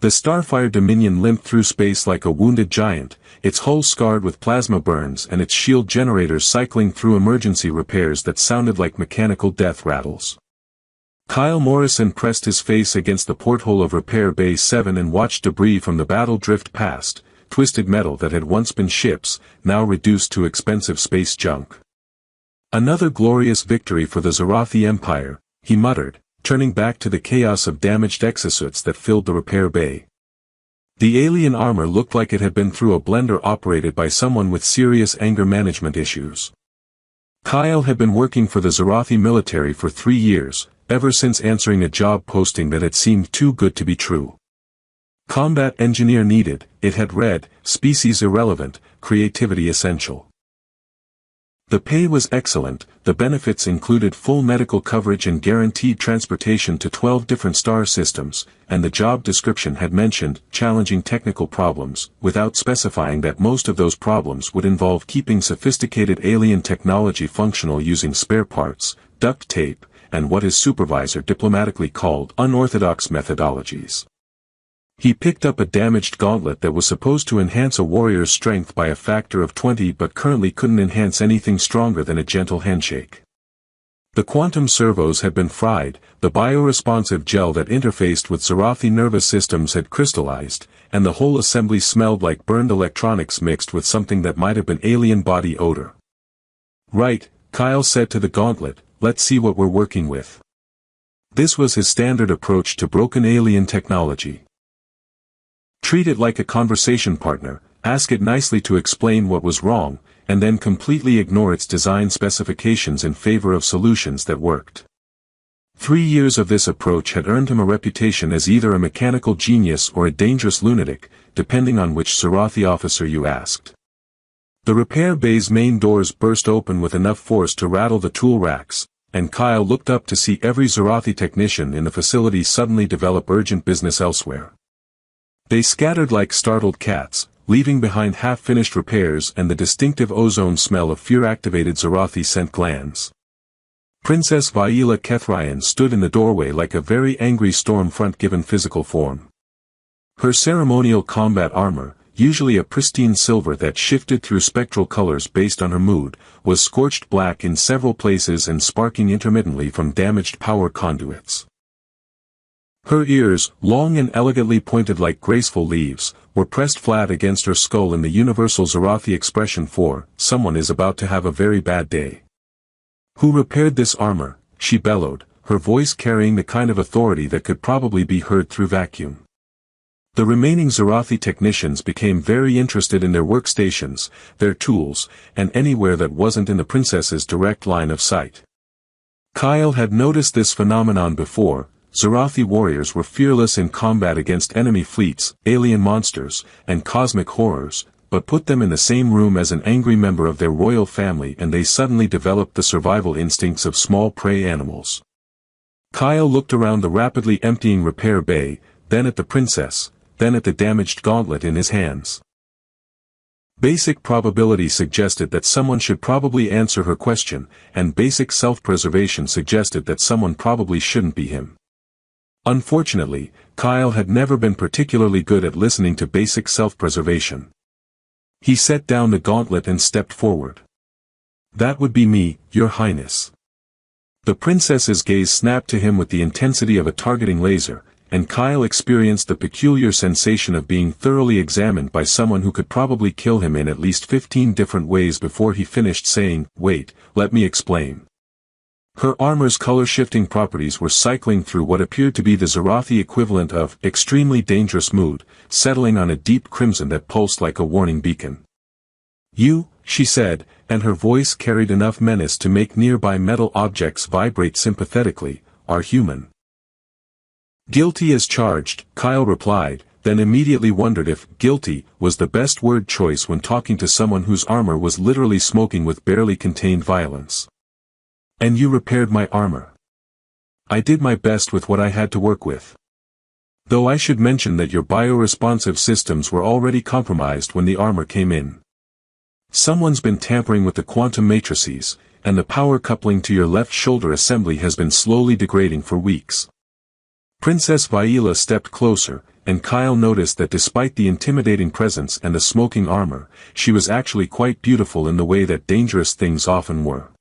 The Starfire Dominion limped through space like a wounded giant, its hull scarred with plasma burns and its shield generators cycling through emergency repairs that sounded like mechanical death rattles. Kyle Morrison pressed his face against the porthole of Repair Bay 7 and watched debris from the battle drift past, twisted metal that had once been ships, now reduced to expensive space junk. Another glorious victory for the Zorathi Empire, he muttered, turning back to the chaos of damaged exosuits that filled the repair bay. The alien armor looked like it had been through a blender operated by someone with serious anger management issues. Kyle had been working for the Zorathi military for 3 years, ever since answering a job posting that had seemed too good to be true. Combat engineer needed, it had read, species irrelevant, creativity essential. The pay was excellent, the benefits included full medical coverage and guaranteed transportation to 12 different star systems, and the job description had mentioned challenging technical problems, without specifying that most of those problems would involve keeping sophisticated alien technology functional using spare parts, duct tape, and what his supervisor diplomatically called unorthodox methodologies. He picked up a damaged gauntlet that was supposed to enhance a warrior's strength by a factor of 20 but currently couldn't enhance anything stronger than a gentle handshake. The quantum servos had been fried, the bioresponsive gel that interfaced with Zorathi nervous systems had crystallized, and the whole assembly smelled like burned electronics mixed with something that might have been alien body odor. "Right," Kyle said to the gauntlet, "let's see what we're working with." This was his standard approach to broken alien technology. Treat it like a conversation partner, ask it nicely to explain what was wrong, and then completely ignore its design specifications in favor of solutions that worked. 3 years of this approach had earned him a reputation as either a mechanical genius or a dangerous lunatic, depending on which Zorathi officer you asked. The repair bay's main doors burst open with enough force to rattle the tool racks, and Kyle looked up to see every Zorathi technician in the facility suddenly develop urgent business elsewhere. They scattered like startled cats, leaving behind half-finished repairs and the distinctive ozone smell of fear-activated Zorathi scent glands. Princess Vaila Kethrian stood in the doorway like a very angry storm front given physical form. Her ceremonial combat armor, usually a pristine silver that shifted through spectral colors based on her mood, was scorched black in several places and sparking intermittently from damaged power conduits. Her ears, long and elegantly pointed like graceful leaves, were pressed flat against her skull in the universal Zorathi expression for, "Someone is about to have a very bad day." "Who repaired this armor?" she bellowed, her voice carrying the kind of authority that could probably be heard through vacuum. The remaining Zorathi technicians became very interested in their workstations, their tools, and anywhere that wasn't in the princess's direct line of sight. Kyle had noticed this phenomenon before. Zorathi warriors were fearless in combat against enemy fleets, alien monsters, and cosmic horrors, but put them in the same room as an angry member of their royal family and they suddenly developed the survival instincts of small prey animals. Kyle looked around the rapidly emptying repair bay, then at the princess, then at the damaged gauntlet in his hands. Basic probability suggested that someone should probably answer her question, and basic self-preservation suggested that someone probably shouldn't be him. Unfortunately, Kyle had never been particularly good at listening to basic self-preservation. He set down the gauntlet and stepped forward. "That would be me, Your Highness." The princess's gaze snapped to him with the intensity of a targeting laser, and Kyle experienced the peculiar sensation of being thoroughly examined by someone who could probably kill him in at least 15 different ways before he finished saying, "Wait, let me explain." Her armor's color-shifting properties were cycling through what appeared to be the Zorathi equivalent of extremely dangerous mood, settling on a deep crimson that pulsed like a warning beacon. "You," she said, and her voice carried enough menace to make nearby metal objects vibrate sympathetically, "are human." "Guilty as charged," Kyle replied, then immediately wondered if "guilty" was the best word choice when talking to someone whose armor was literally smoking with barely contained violence. "And you repaired my armor." "I did my best with what I had to work with. Though I should mention that your bioresponsive systems were already compromised when the armor came in. Someone's been tampering with the quantum matrices, and the power coupling to your left shoulder assembly has been slowly degrading for weeks." Princess Vaila stepped closer, and Kyle noticed that despite the intimidating presence and the smoking armor, she was actually quite beautiful in the way that dangerous things often were.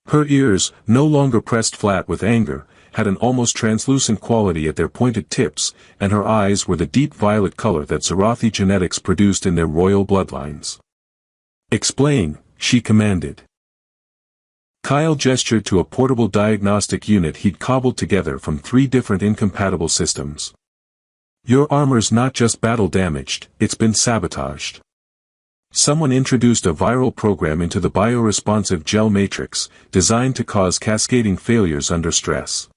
Her ears, no longer pressed flat with anger, had an almost translucent quality at their pointed tips, and her eyes were the deep violet color that Zarathi genetics produced in their royal bloodlines. "Explain," she commanded. Kyle gestured to a portable diagnostic unit he'd cobbled together from 3 different incompatible systems. "Your armor's not just battle-damaged, it's been sabotaged. Someone introduced a viral program into the bioresponsive gel matrix, designed to cause cascading failures under stress.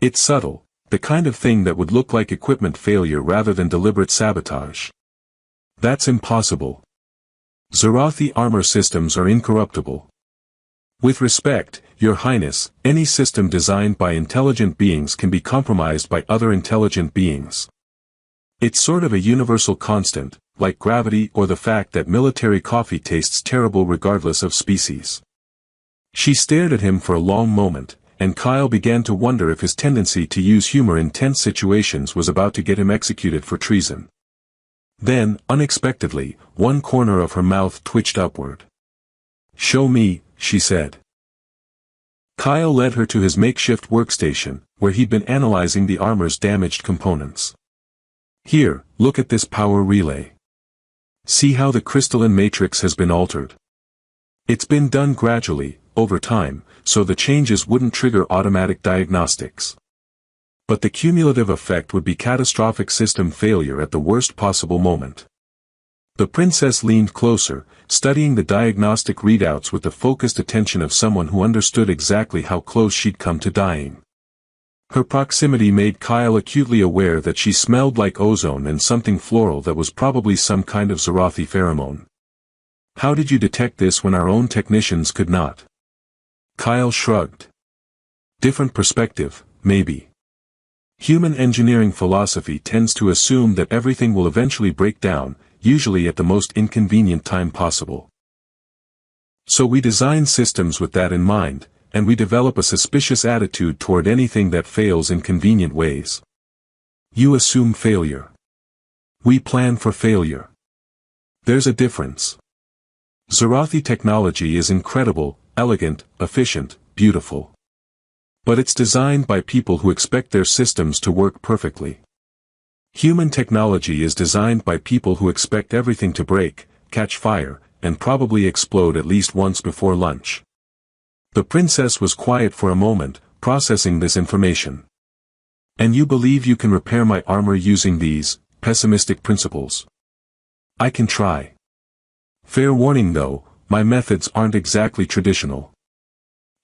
It's subtle, the kind of thing that would look like equipment failure rather than deliberate sabotage. That's impossible. Zarathi armor systems are incorruptible. With respect, Your Highness, any system designed by intelligent beings can be compromised by other intelligent beings. It's sort of a universal constant, like gravity or the fact that military coffee tastes terrible regardless of species." She stared at him for a long moment, and Kyle began to wonder if his tendency to use humor in tense situations was about to get him executed for treason. Then, unexpectedly, one corner of her mouth twitched upward. "Show me," she said. Kyle led her to his makeshift workstation, where he'd been analyzing the armor's damaged components. "Here, look at this power relay. See how the crystalline matrix has been altered? It's been done gradually, over time, so the changes wouldn't trigger automatic diagnostics. But the cumulative effect would be catastrophic system failure at the worst possible moment." The princess leaned closer, studying the diagnostic readouts with the focused attention of someone who understood exactly how close she'd come to dying. Her proximity made Kyle acutely aware that she smelled like ozone and something floral that was probably some kind of Zarathi pheromone. "How did you detect this when our own technicians could not?" Kyle shrugged. "Different perspective, maybe. Human engineering philosophy tends to assume that everything will eventually break down, usually at the most inconvenient time possible. So we design systems with that in mind, and we develop a suspicious attitude toward anything that fails in convenient ways. You assume failure. We plan for failure. There's a difference. Zarathi technology is incredible, elegant, efficient, beautiful. But it's designed by people who expect their systems to work perfectly. Human technology is designed by people who expect everything to break, catch fire, and probably explode at least once before lunch." The princess was quiet for a moment, processing this information. "And you believe you can repair my armor using these pessimistic principles?" "I can try. Fair warning though, my methods aren't exactly traditional.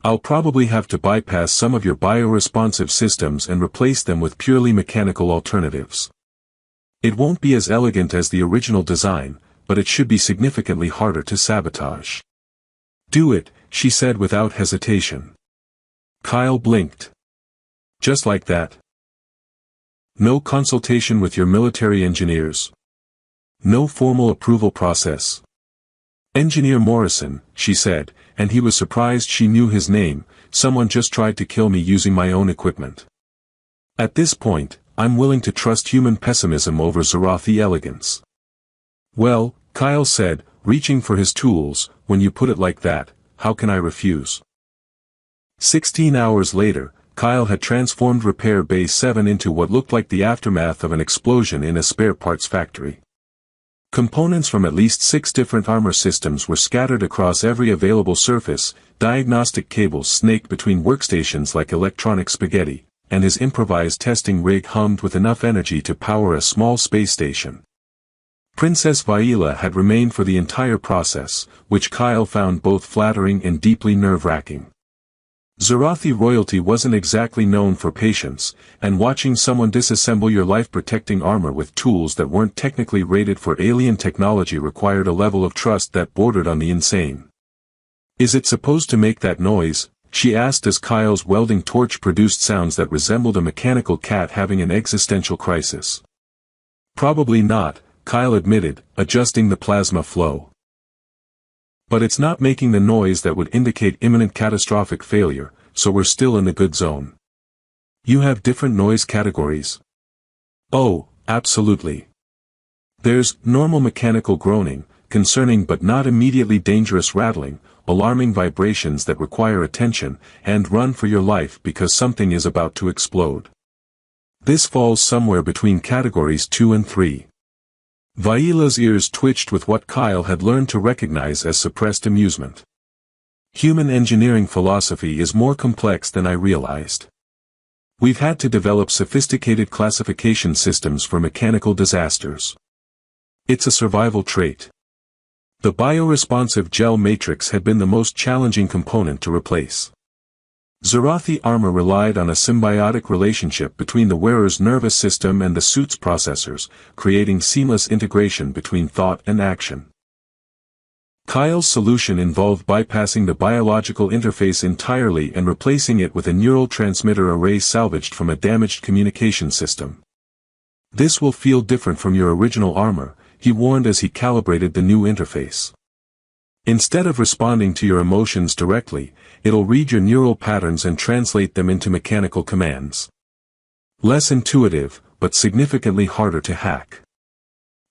I'll probably have to bypass some of your bioresponsive systems and replace them with purely mechanical alternatives. It won't be as elegant as the original design, but it should be significantly harder to sabotage." "Do it," she said without hesitation. Kyle blinked. "Just like that? No consultation with your military engineers? No formal approval process?" "Engineer Morrison," she said, and he was surprised she knew his name. "Someone just tried to kill me using my own equipment. At this point, I'm willing to trust human pessimism over Zarathi elegance." "Well," Kyle said, reaching for his tools, "when you put it like that, how can I refuse?" 16 hours later, Kyle had transformed Repair Bay 7 into what looked like the aftermath of an explosion in a spare parts factory. Components from at least 6 different armor systems were scattered across every available surface, diagnostic cables snaked between workstations like electronic spaghetti, and his improvised testing rig hummed with enough energy to power a small space station. Princess Vaila had remained for the entire process, which Kyle found both flattering and deeply nerve-wracking. Zarathi royalty wasn't exactly known for patience, and watching someone disassemble your life-protecting armor with tools that weren't technically rated for alien technology required a level of trust that bordered on the insane. "Is it supposed to make that noise?" she asked as Kyle's welding torch produced sounds that resembled a mechanical cat having an existential crisis. "Probably not," Kyle admitted, adjusting the plasma flow. "But it's not making the noise that would indicate imminent catastrophic failure, so we're still in the good zone." "You have different noise categories?" "Oh, Absolutely. There's normal mechanical groaning, concerning but not immediately dangerous rattling, alarming vibrations that require attention, and run for your life because something is about to explode. This falls somewhere between categories 2 and 3. Vaila's ears twitched with what Kyle had learned to recognize as suppressed amusement. Human engineering philosophy is more complex than I realized. We've had to develop sophisticated classification systems for mechanical disasters. It's a survival trait. The bioresponsive gel matrix had been the most challenging component to replace. Zarathi armor relied on a symbiotic relationship between the wearer's nervous system and the suit's processors, creating seamless integration between thought and action. Kyle's solution involved bypassing the biological interface entirely and replacing it with a neural transmitter array salvaged from a damaged communication system. This will feel different from your original armor, he warned as he calibrated the new interface. Instead of responding to your emotions directly, it'll read your neural patterns and translate them into mechanical commands. Less intuitive, but significantly harder to hack.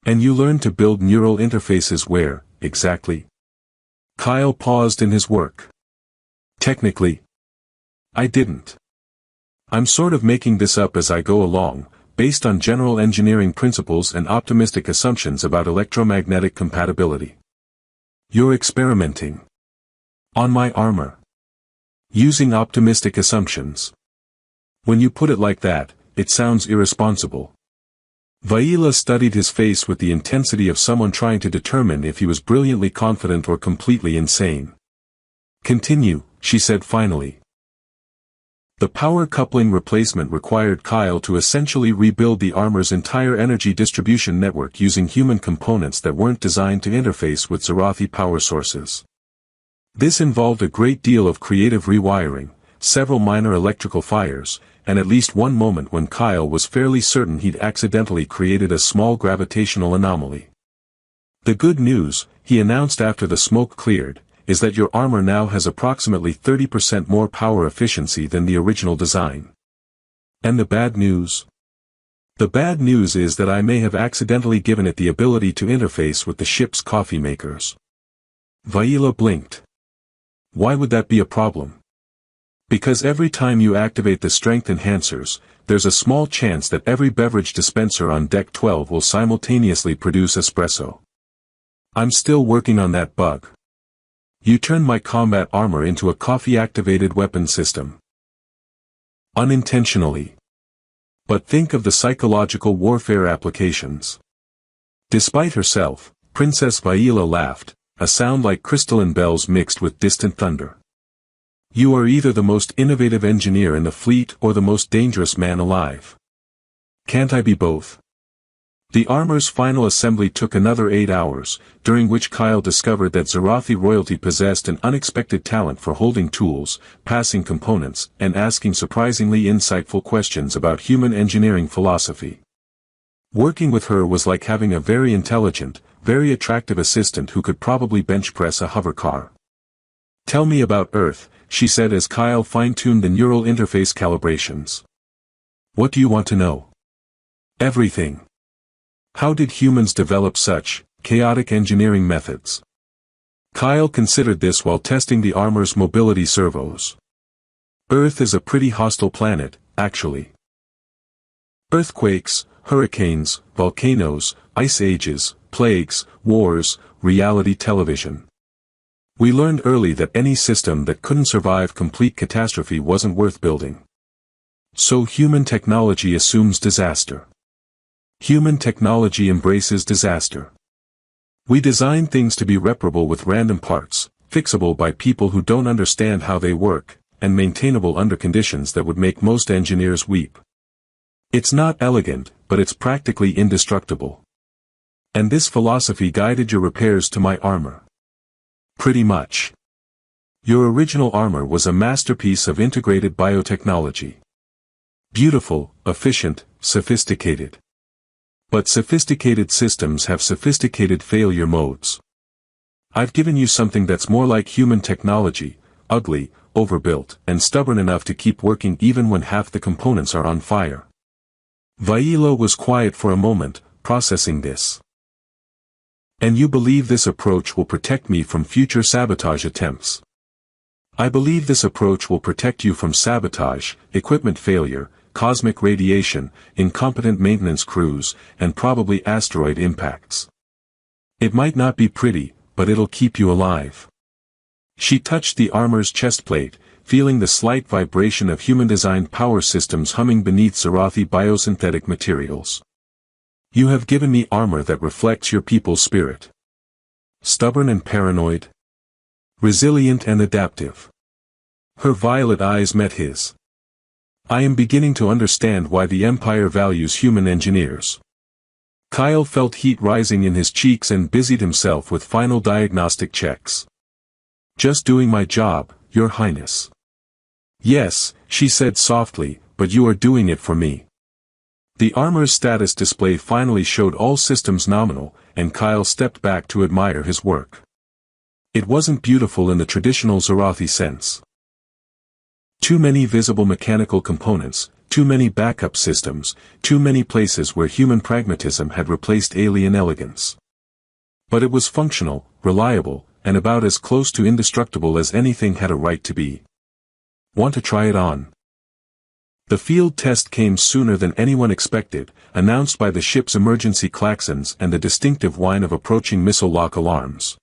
And you learn to build neural interfaces where, exactly? Kyle paused in his work. Technically, I didn't. I'm sort of making this up as I go along, based on general engineering principles and optimistic assumptions about electromagnetic compatibility. You're experimenting. On my armor. Using optimistic assumptions. When you put it like that, it sounds irresponsible. Vaila studied his face with the intensity of someone trying to determine if he was brilliantly confident or completely insane. Continue, she said finally. The power coupling replacement required Kyle to essentially rebuild the armor's entire energy distribution network using human components that weren't designed to interface with Zarathi power sources. This involved a great deal of creative rewiring, several minor electrical fires, and at least one moment when Kyle was fairly certain he'd accidentally created a small gravitational anomaly. The good news, he announced after the smoke cleared, is that your armor now has approximately 30% more power efficiency than the original design. And the bad news? The bad news is that I may have accidentally given it the ability to interface with the ship's coffee makers. Vaila blinked. Why would that be a problem? Because every time you activate the strength enhancers, there's a small chance that every beverage dispenser on Deck 12 will simultaneously produce espresso. I'm still working on that bug. You turn my combat armor into a coffee-activated weapon system. Unintentionally. But think of the psychological warfare applications. Despite herself, Princess Vaila laughed, a sound like crystalline bells mixed with distant thunder. You are either the most innovative engineer in the fleet or the most dangerous man alive. Can't I be both? The armor's final assembly took another 8 hours, during which Kyle discovered that Zarathi royalty possessed an unexpected talent for holding tools, passing components, and asking surprisingly insightful questions about human engineering philosophy. Working with her was like having a very intelligent, very attractive assistant who could probably bench press a hovercar. Tell me about Earth, she said as Kyle fine-tuned the neural interface calibrations. What do you want to know? Everything. How did humans develop such chaotic engineering methods? Kyle considered this while testing the armor's mobility servos. Earth is a pretty hostile planet, actually. Earthquakes, hurricanes, volcanoes, ice ages, plagues, wars, reality television. We learned early that any system that couldn't survive complete catastrophe wasn't worth building. So human technology assumes disaster. Human technology embraces disaster. We design things to be reparable with random parts, fixable by people who don't understand how they work, and maintainable under conditions that would make most engineers weep. It's not elegant, but it's practically indestructible. And this philosophy guided your repairs to my armor. Pretty much. Your original armor was a masterpiece of integrated biotechnology. Beautiful, efficient, sophisticated. But sophisticated systems have sophisticated failure modes. I've given you something that's more like human technology, ugly, overbuilt, and stubborn enough to keep working even when half the components are on fire. Vaila was quiet for a moment, processing this. And you believe this approach will protect me from future sabotage attempts? I believe this approach will protect you from sabotage, equipment failure, cosmic radiation, incompetent maintenance crews, and probably asteroid impacts. It might not be pretty, but it'll keep you alive. She touched the armor's chest plate, feeling the slight vibration of human-designed power systems humming beneath Zarathi biosynthetic materials. You have given me armor that reflects your people's spirit. Stubborn and paranoid. Resilient and adaptive. Her violet eyes met his. I am beginning to understand why the Empire values human engineers. Kyle felt heat rising in his cheeks and busied himself with final diagnostic checks. Just doing my job, Your Highness. Yes, she said softly, but you are doing it for me. The armor's status display finally showed all systems nominal, and Kyle stepped back to admire his work. It wasn't beautiful in the traditional Zarathi sense. Too many visible mechanical components, too many backup systems, too many places where human pragmatism had replaced alien elegance. But it was functional, reliable, and about as close to indestructible as anything had a right to be. Want to try it on? The field test came sooner than anyone expected, announced by the ship's emergency klaxons and the distinctive whine of approaching missile lock alarms.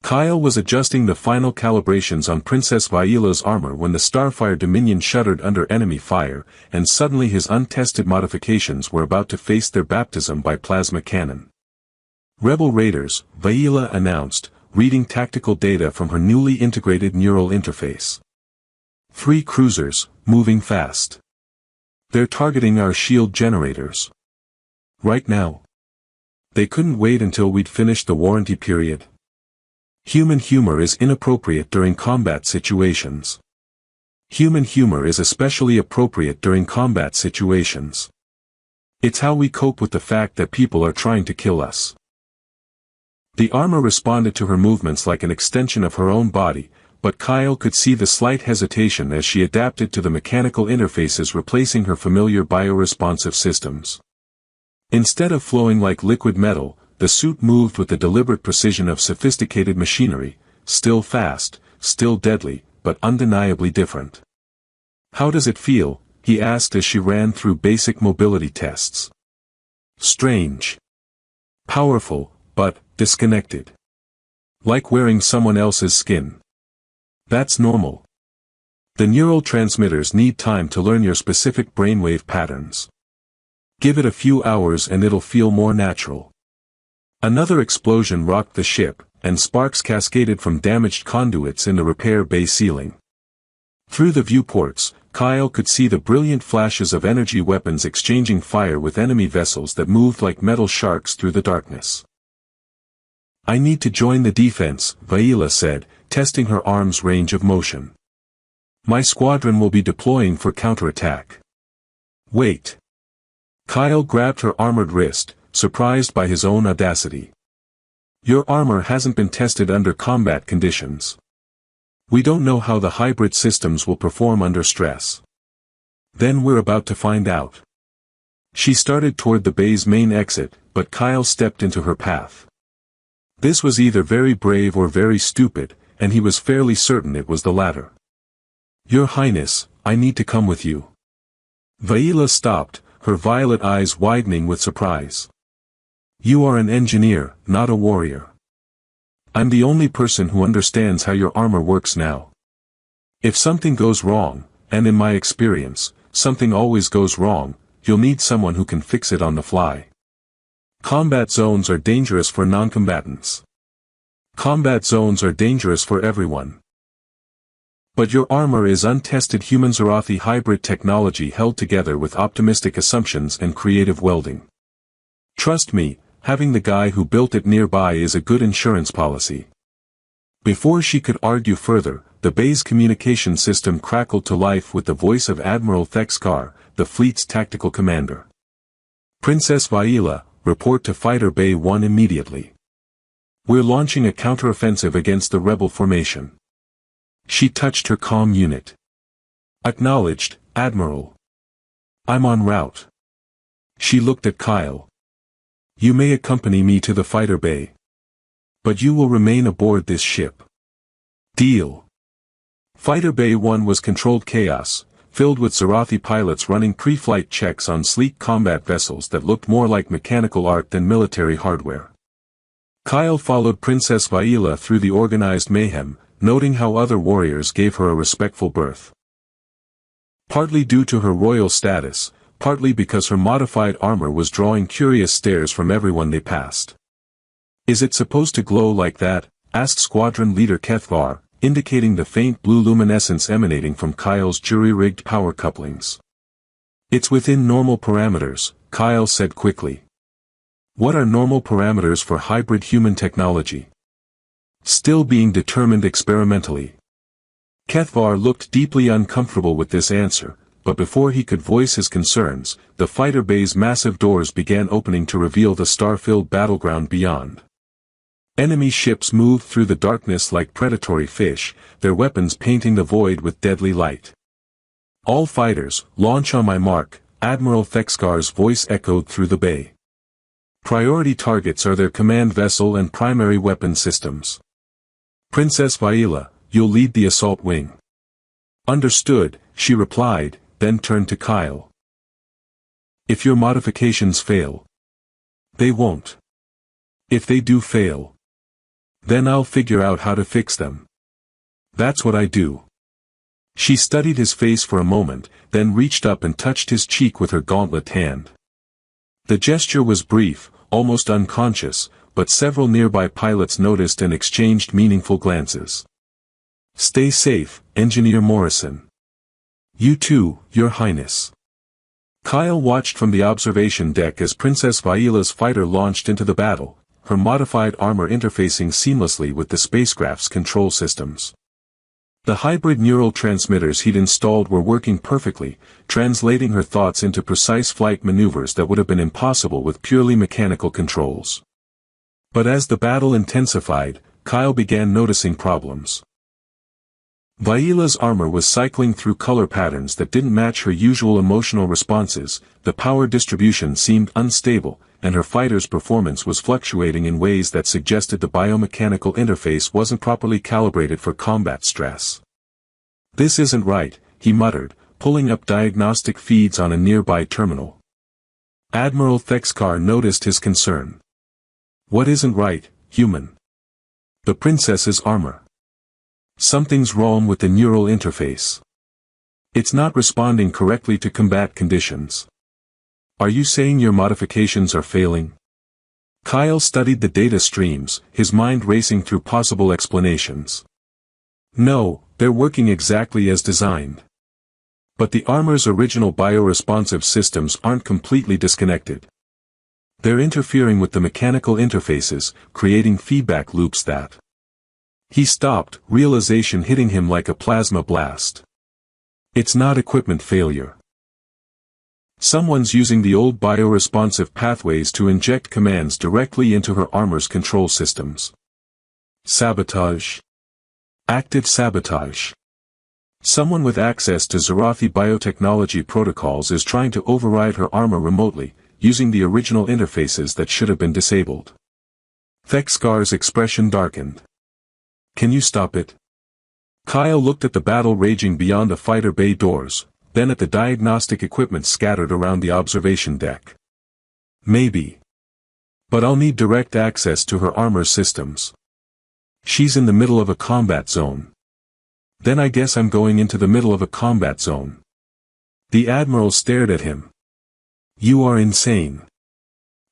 Kyle was adjusting the final calibrations on Princess Vaila's armor when the Starfire Dominion shuddered under enemy fire, and suddenly his untested modifications were about to face their baptism by plasma cannon. Rebel Raiders, Vaila announced, reading tactical data from her newly integrated neural interface. 3 cruisers, moving fast. They're targeting our shield generators. Right now. They couldn't wait until we'd finished the warranty period. Human humor is inappropriate during combat situations. Human humor is especially appropriate during combat situations. It's how we cope with the fact that people are trying to kill us. The armor responded to her movements like an extension of her own body, but Kyle could see the slight hesitation as she adapted to the mechanical interfaces replacing her familiar bioresponsive systems. Instead of flowing like liquid metal, the suit moved with the deliberate precision of sophisticated machinery, still fast, still deadly, but undeniably different. How does it feel? He asked as she ran through basic mobility tests. Strange. Powerful, but disconnected. Like wearing someone else's skin. That's normal. The neural transmitters need time to learn your specific brainwave patterns. Give it a few hours and it'll feel more natural. Another explosion rocked the ship, and sparks cascaded from damaged conduits in the repair bay ceiling. Through the viewports, Kyle could see the brilliant flashes of energy weapons exchanging fire with enemy vessels that moved like metal sharks through the darkness. I need to join the defense, Vaila said, testing her arm's range of motion. My squadron will be deploying for counterattack. Wait. Kyle grabbed her armored wrist, surprised by his own audacity. Your armor hasn't been tested under combat conditions. We don't know how the hybrid systems will perform under stress. Then we're about to find out. She started toward the bay's main exit, but Kyle stepped into her path. This was either very brave or very stupid, and he was fairly certain it was the latter. Your Highness, I need to come with you. Vaila stopped, her violet eyes widening with surprise. You are an engineer, not a warrior. I'm the only person who understands how your armor works now. If something goes wrong, and in my experience, something always goes wrong, you'll need someone who can fix it on the fly. Combat zones are dangerous for non-combatants. Combat zones are dangerous for everyone. But your armor is untested human Zarathi hybrid technology held together with optimistic assumptions and creative welding. Trust me, having the guy who built it nearby is a good insurance policy. Before she could argue further, the bay's communication system crackled to life with the voice of Admiral Thexkar, the fleet's tactical commander. Princess Vaila, report to Fighter Bay 1 immediately. We're launching a counteroffensive against the rebel formation. She touched her comm unit. Acknowledged, Admiral. I'm en route. She looked at Kyle. You may accompany me to the fighter bay. But you will remain aboard this ship. Deal. Fighter Bay 1 was controlled chaos, filled with Zarathi pilots running pre-flight checks on sleek combat vessels that looked more like mechanical art than military hardware. Kyle followed Princess Vaila through the organized mayhem, noting how other warriors gave her a respectful berth. Partly due to her royal status, partly because her modified armor was drawing curious stares from everyone they passed. Is it supposed to glow like that? Asked Squadron Leader Kethvar, indicating the faint blue luminescence emanating from Kyle's jury-rigged power couplings. It's within normal parameters, Kyle said quickly. What are normal parameters for hybrid human technology? Still being determined experimentally. Kethvar looked deeply uncomfortable with this answer, but before he could voice his concerns, the fighter bay's massive doors began opening to reveal the star-filled battleground beyond. Enemy ships moved through the darkness like predatory fish, their weapons painting the void with deadly light. All fighters, launch on my mark, Admiral Thexkar's voice echoed through the bay. Priority targets are their command vessel and primary weapon systems. Princess Vaila, you'll lead the assault wing. Understood, she replied, then turned to Kyle. If your modifications fail. They won't. If they do fail. Then I'll figure out how to fix them. That's what I do. She studied his face for a moment, then reached up and touched his cheek with her gauntlet hand. The gesture was brief, almost unconscious, but several nearby pilots noticed and exchanged meaningful glances. Stay safe, Engineer Morrison. You too, Your Highness. Kyle watched from the observation deck as Princess Vaila's fighter launched into the battle, her modified armor interfacing seamlessly with the spacecraft's control systems. The hybrid neural transmitters he'd installed were working perfectly, translating her thoughts into precise flight maneuvers that would have been impossible with purely mechanical controls. But as the battle intensified, Kyle began noticing problems. Vaila's armor was cycling through color patterns that didn't match her usual emotional responses, the power distribution seemed unstable, and her fighter's performance was fluctuating in ways that suggested the biomechanical interface wasn't properly calibrated for combat stress. This isn't right, he muttered, pulling up diagnostic feeds on a nearby terminal. Admiral Thexkar noticed his concern. What isn't right, human? The princess's armor. Something's wrong with the neural interface. It's not responding correctly to combat conditions. Are you saying your modifications are failing? Kyle studied the data streams, his mind racing through possible explanations. No, they're working exactly as designed. But the armor's original bioresponsive systems aren't completely disconnected. They're interfering with the mechanical interfaces, creating feedback loops that... He stopped, realization hitting him like a plasma blast. It's not equipment failure. Someone's using the old bioresponsive pathways to inject commands directly into her armor's control systems. Sabotage. Active sabotage. Someone with access to Zarathi biotechnology protocols is trying to override her armor remotely, using the original interfaces that should have been disabled. Thexkar's expression darkened. Can you stop it? Kyle looked at the battle raging beyond the fighter bay doors, then at the diagnostic equipment scattered around the observation deck. Maybe. But I'll need direct access to her armor systems. She's in the middle of a combat zone. Then I guess I'm going into the middle of a combat zone. The Admiral stared at him. You are insane.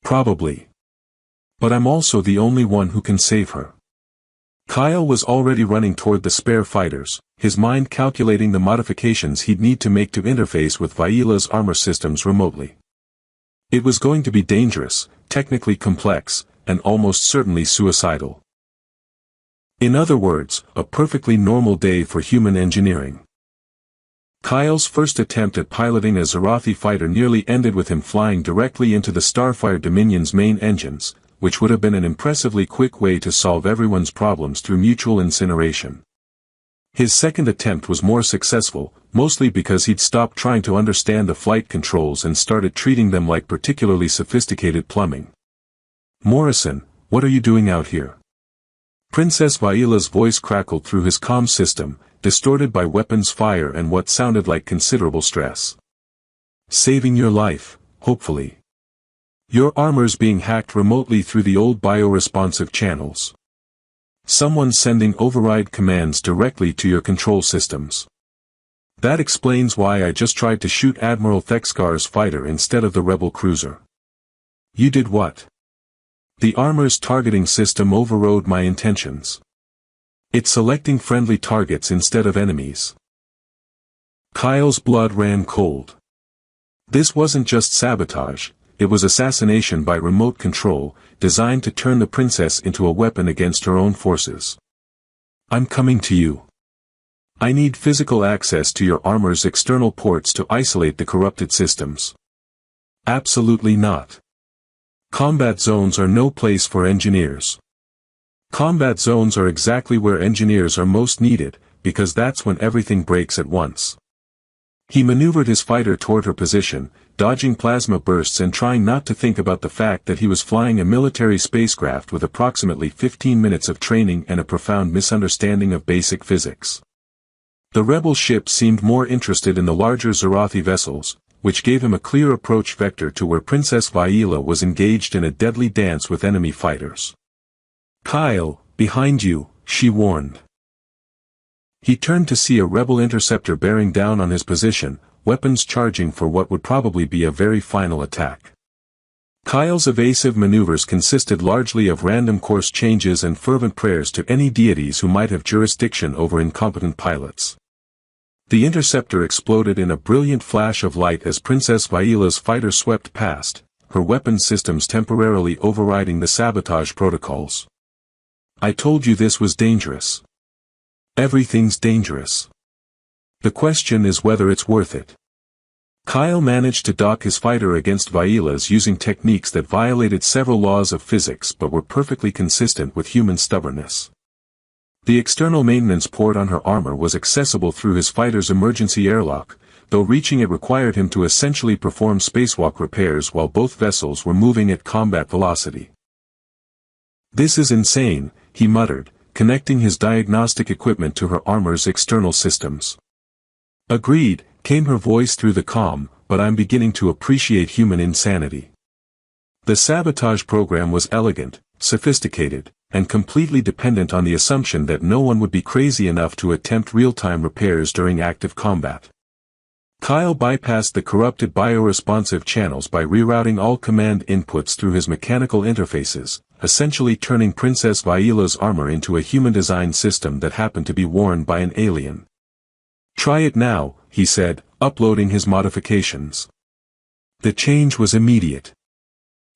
Probably. But I'm also the only one who can save her. Kyle was already running toward the spare fighters, his mind calculating the modifications he'd need to make to interface with Vaila's armor systems remotely. It was going to be dangerous, technically complex, and almost certainly suicidal. In other words, a perfectly normal day for human engineering. Kyle's first attempt at piloting a Zarathi fighter nearly ended with him flying directly into the Starfire Dominion's main engines, which would have been an impressively quick way to solve everyone's problems through mutual incineration. His second attempt was more successful, mostly because he'd stopped trying to understand the flight controls and started treating them like particularly sophisticated plumbing. "Morrison, what are you doing out here?" Princess Vaila's voice crackled through his comm system, distorted by weapons fire and what sounded like considerable stress. "Saving your life, hopefully. Your armor's being hacked remotely through the old bioresponsive channels. Someone's sending override commands directly to your control systems. That explains why I just tried to shoot Admiral Thexkar's fighter instead of the rebel cruiser." "You did what?" "The armor's targeting system overrode my intentions. It's selecting friendly targets instead of enemies." Kyle's blood ran cold. This wasn't just sabotage, it was assassination by remote control, designed to turn the princess into a weapon against her own forces. "I'm coming to you. I need physical access to your armor's external ports to isolate the corrupted systems." "Absolutely not. Combat zones are no place for engineers. Combat zones are exactly where engineers are most needed, because that's when everything breaks at once." He maneuvered his fighter toward her position, dodging plasma bursts and trying not to think about the fact that he was flying a military spacecraft with approximately 15 minutes of training and a profound misunderstanding of basic physics. The rebel ship seemed more interested in the larger Zarathi vessels, which gave him a clear approach vector to where Princess Vaila was engaged in a deadly dance with enemy fighters. "Kyle, behind you," she warned. He turned to see a rebel interceptor bearing down on his position, weapons charging for what would probably be a very final attack. Kyle's evasive maneuvers consisted largely of random course changes and fervent prayers to any deities who might have jurisdiction over incompetent pilots. The interceptor exploded in a brilliant flash of light as Princess Vaila's fighter swept past, her weapon systems temporarily overriding the sabotage protocols. "I told you this was dangerous. Everything's dangerous. The question is whether it's worth it." Kyle managed to dock his fighter against Vaila's using techniques that violated several laws of physics but were perfectly consistent with human stubbornness. The external maintenance port on her armor was accessible through his fighter's emergency airlock, though reaching it required him to essentially perform spacewalk repairs while both vessels were moving at combat velocity. "This is insane," he muttered, connecting his diagnostic equipment to her armor's external systems. "Agreed," came her voice through the comm, "but I'm beginning to appreciate human insanity." The sabotage program was elegant, sophisticated, and completely dependent on the assumption that no one would be crazy enough to attempt real-time repairs during active combat. Kyle bypassed the corrupted bioresponsive channels by rerouting all command inputs through his mechanical interfaces, essentially turning Princess Vaila's armor into a human-designed system that happened to be worn by an alien. "Try it now," he said, uploading his modifications. The change was immediate.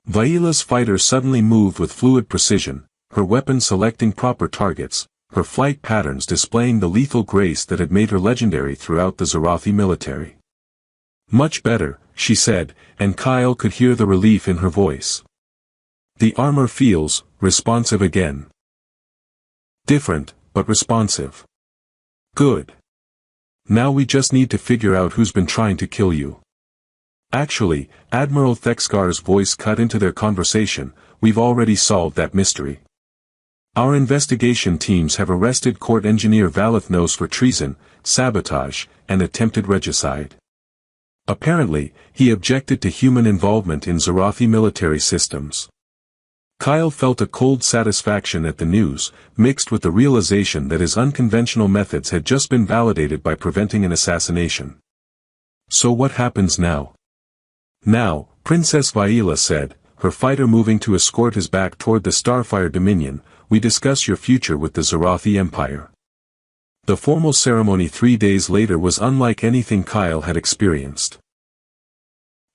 Vaila's fighter suddenly moved with fluid precision, her weapon selecting proper targets, her flight patterns displaying the lethal grace that had made her legendary throughout the Zarathi military. "Much better," she said, and Kyle could hear the relief in her voice. "The armor feels responsive again." "Different, but responsive. Good. Now we just need to figure out who's been trying to kill you." "Actually," Admiral Thexkar's voice cut into their conversation, "we've already solved that mystery. Our investigation teams have arrested court engineer Valethnos for treason, sabotage, and attempted regicide. Apparently, he objected to human involvement in Zarathi military systems." Kyle felt a cold satisfaction at the news, mixed with the realization that his unconventional methods had just been validated by preventing an assassination. "So what happens now?" "Now," Princess Vaila said, her fighter moving to escort his back toward the Starfire Dominion, "we discuss your future with the Zarathi Empire." The formal ceremony 3 days later was unlike anything Kyle had experienced.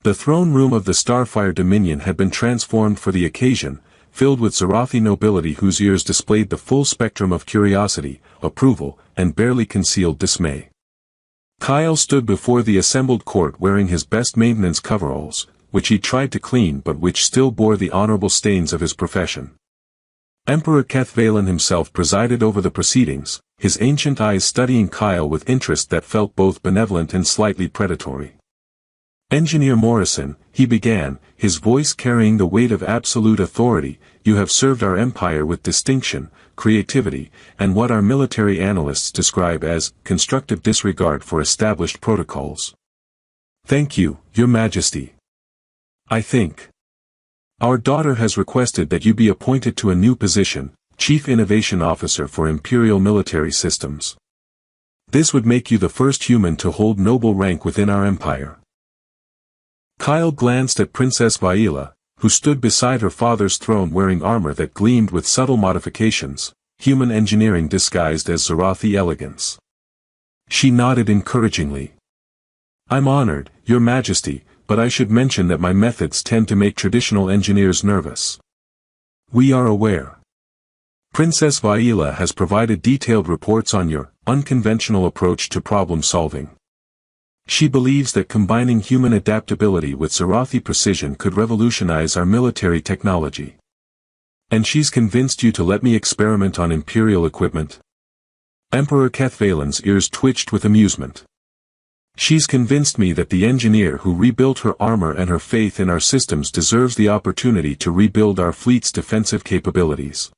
The throne room of the Starfire Dominion had been transformed for the occasion, filled with Zarathi nobility whose ears displayed the full spectrum of curiosity, approval, and barely concealed dismay. Kyle stood before the assembled court wearing his best maintenance coveralls, which he tried to clean but which still bore the honorable stains of his profession. Emperor Kethvalen himself presided over the proceedings, his ancient eyes studying Kyle with interest that felt both benevolent and slightly predatory. "Engineer Morrison," he began, his voice carrying the weight of absolute authority, "you have served our empire with distinction, creativity, and what our military analysts describe as constructive disregard for established protocols. Thank you, Your Majesty. I think our daughter has requested that you be appointed to a new position, Chief Innovation Officer for Imperial Military Systems. This would make you the first human to hold noble rank within our empire." Kyle glanced at Princess Vaila, who stood beside her father's throne wearing armor that gleamed with subtle modifications, human engineering disguised as Zarathi elegance. She nodded encouragingly. "I'm honored, Your Majesty, but I should mention that my methods tend to make traditional engineers nervous. We are aware. Princess Vaila has provided detailed reports on your unconventional approach to problem solving. She believes that combining human adaptability with Zarathi precision could revolutionize our military technology. And she's convinced you to let me experiment on Imperial equipment?" Emperor Kethvalen's ears twitched with amusement. "She's convinced me that the engineer who rebuilt her armor and her faith in our systems deserves the opportunity to rebuild our fleet's defensive capabilities."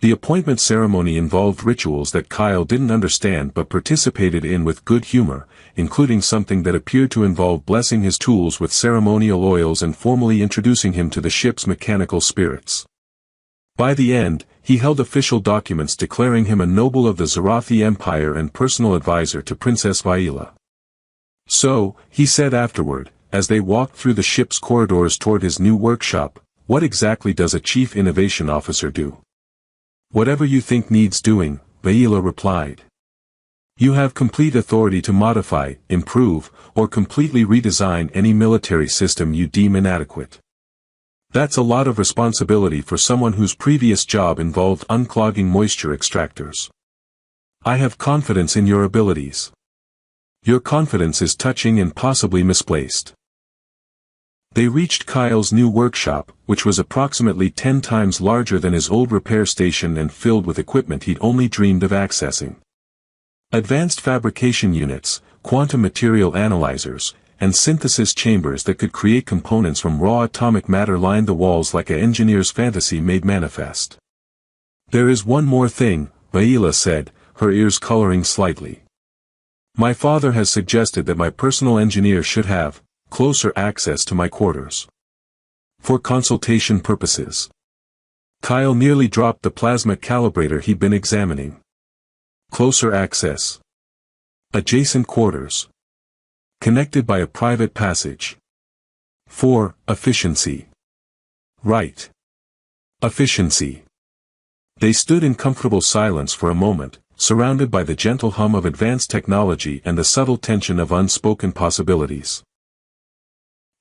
The appointment ceremony involved rituals that Kyle didn't understand but participated in with good humor, including something that appeared to involve blessing his tools with ceremonial oils and formally introducing him to the ship's mechanical spirits. By the end, he held official documents declaring him a noble of the Zarathi Empire and personal advisor to Princess Vaila. "So," he said afterward, as they walked through the ship's corridors toward his new workshop, "what exactly does a Chief Innovation Officer do?" "Whatever you think needs doing," Vaila replied. "You have complete authority to modify, improve, or completely redesign any military system you deem inadequate. That's a lot of responsibility for someone whose previous job involved unclogging moisture extractors. I have confidence in your abilities." "Your confidence is touching and possibly misplaced." They reached Kyle's new workshop, which was approximately 10 times larger than his old repair station and filled with equipment he'd only dreamed of accessing. Advanced fabrication units, quantum material analyzers, and synthesis chambers that could create components from raw atomic matter lined the walls like an engineer's fantasy made manifest. "There is one more thing," Vaila said, her ears coloring slightly. "My father has suggested that my personal engineer should have closer access to my quarters. For consultation purposes." Kyle nearly dropped the plasma calibrator he'd been examining. Closer access. Adjacent quarters. Connected by a private passage. For efficiency. Right. Efficiency. They stood in comfortable silence for a moment, surrounded by the gentle hum of advanced technology and the subtle tension of unspoken possibilities.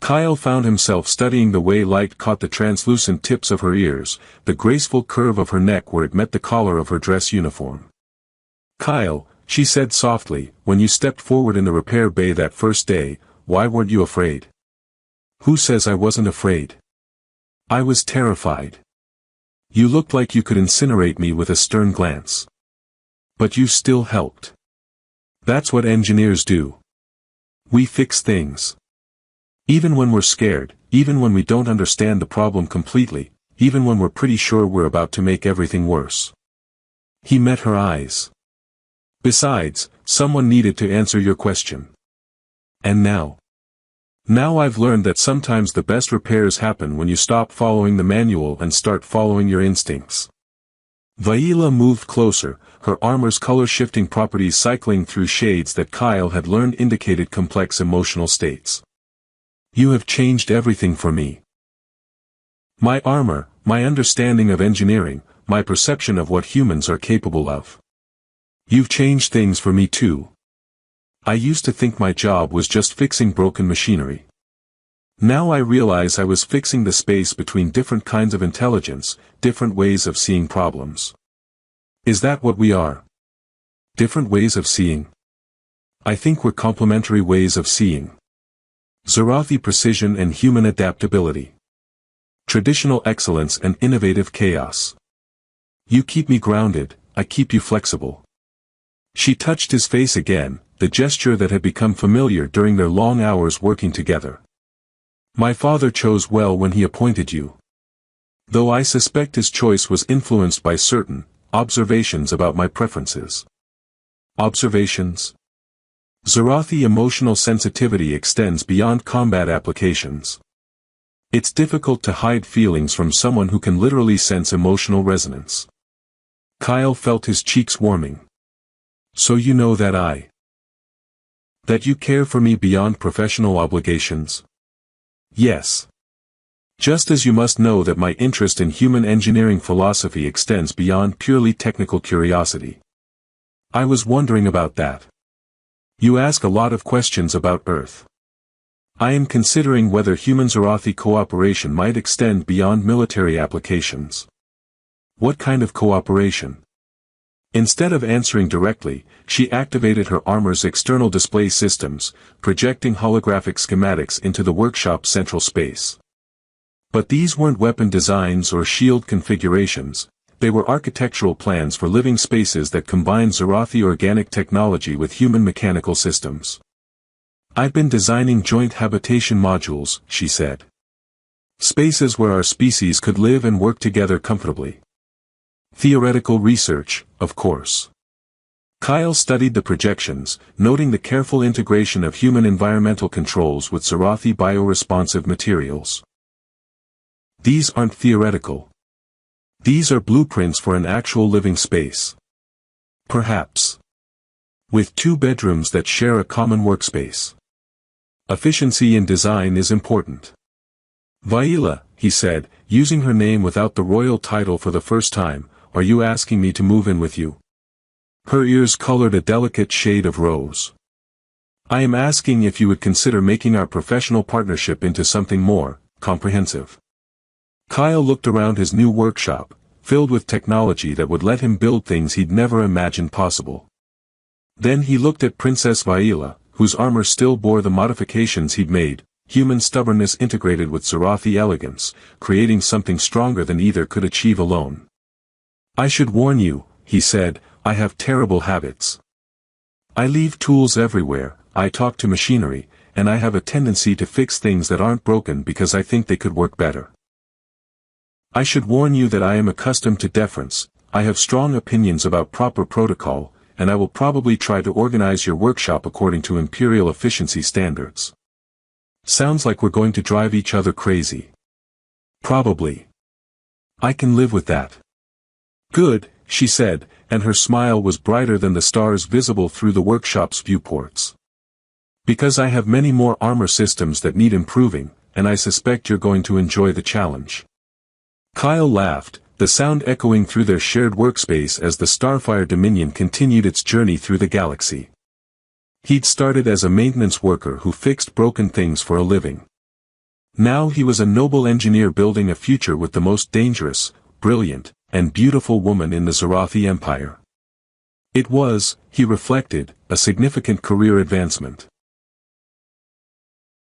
Kyle found himself studying the way light caught the translucent tips of her ears, the graceful curve of her neck where it met the collar of her dress uniform. "Kyle," she said softly, "when you stepped forward in the repair bay that first day, why weren't you afraid?" "Who says I wasn't afraid? I was terrified. You looked like you could incinerate me with a stern glance. But you still helped. That's what engineers do. We fix things. Even when we're scared, even when we don't understand the problem completely, even when we're pretty sure we're about to make everything worse." He met her eyes. "Besides, someone needed to answer your question. And now? Now I've learned that sometimes the best repairs happen when you stop following the manual and start following your instincts." Vaila moved closer, her armor's color-shifting properties cycling through shades that Kyle had learned indicated complex emotional states. "You have changed everything for me. My armor, my understanding of engineering, my perception of what humans are capable of. You've changed things for me too. I used to think my job was just fixing broken machinery. Now I realize I was fixing the space between different kinds of intelligence, different ways of seeing problems. Is that what we are? Different ways of seeing? I think we're complementary ways of seeing. Zarathi precision and human adaptability. Traditional excellence and innovative chaos. You keep me grounded, I keep you flexible. She touched his face again, the gesture that had become familiar during their long hours working together. My father chose well when he appointed you. Though I suspect his choice was influenced by certain observations about my preferences. Observations? Zarathi emotional sensitivity extends beyond combat applications. It's difficult to hide feelings from someone who can literally sense emotional resonance. Kyle felt his cheeks warming. So you know that that you care for me beyond professional obligations? Yes. Just as you must know that my interest in human engineering philosophy extends beyond purely technical curiosity. I was wondering about that. You ask a lot of questions about Earth. I am considering whether human-Zarathi cooperation might extend beyond military applications. What kind of cooperation? Instead of answering directly, she activated her armor's external display systems, projecting holographic schematics into the workshop's central space. But these weren't weapon designs or shield configurations, they were architectural plans for living spaces that combined Zarathi organic technology with human mechanical systems. I've been designing joint habitation modules, she said. Spaces where our species could live and work together comfortably. Theoretical research, of course. Kyle studied the projections, noting the careful integration of human environmental controls with Zarathi bioresponsive materials. These aren't theoretical. These are blueprints for an actual living space. Perhaps. With 2 bedrooms that share a common workspace. Efficiency in design is important. Vaila, he said, using her name without the royal title for the first time, are you asking me to move in with you? Her ears colored a delicate shade of rose. I am asking if you would consider making our professional partnership into something more comprehensive. Kyle looked around his new workshop, filled with technology that would let him build things he'd never imagined possible. Then he looked at Princess Vaila, whose armor still bore the modifications he'd made, human stubbornness integrated with Zarathi elegance, creating something stronger than either could achieve alone. I should warn you, he said, I have terrible habits. I leave tools everywhere, I talk to machinery, and I have a tendency to fix things that aren't broken because I think they could work better. I should warn you that I am accustomed to deference, I have strong opinions about proper protocol, and I will probably try to organize your workshop according to imperial efficiency standards. Sounds like we're going to drive each other crazy. Probably. I can live with that. Good, she said, and her smile was brighter than the stars visible through the workshop's viewports. Because I have many more armor systems that need improving, and I suspect you're going to enjoy the challenge. Kyle laughed, the sound echoing through their shared workspace as the Starfire Dominion continued its journey through the galaxy. He'd started as a maintenance worker who fixed broken things for a living. Now he was a noble engineer building a future with the most dangerous, brilliant, and beautiful woman in the Zarathi Empire. It was, he reflected, a significant career advancement.